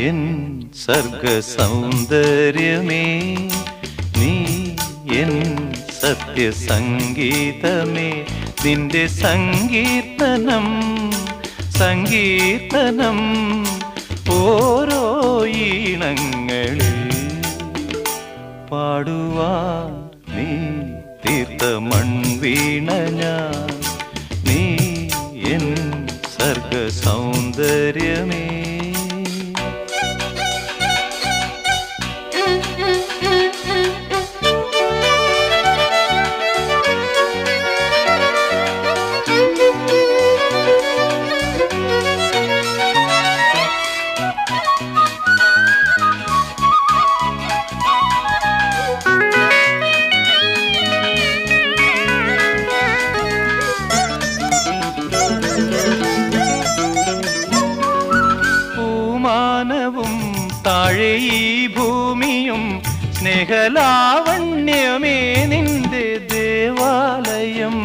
N സർഗ സൗന്ദര്യമേ, നീ N സത്യസംഗീതമേ, നിന്റെ സങ്കീർത്തനം സങ്കീർത്തനം ഓരോ ഈണങ്ങളിൽ പാടുവാൻ നീ തീർത്ത മൺവീണ ഞാൻ, നീ എൻ സർഗ സൗന്ദര്യമേ. പൂമാനവും താഴെ ഈ ഭൂമിയും സ്നേഹലാവണ്യമേ നിന്റെ ദേവാലയം.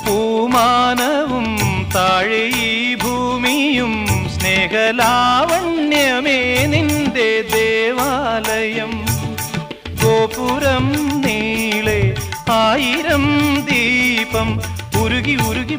പൂമാനവും താഴെ ഈ ഭൂമിയും സ്നേഹലാവണ്യമേ നിന്റെ ദേവാലയം. ഗോപുരം നീളെ 1000 ദീപം ഉരുകി ഉരുകി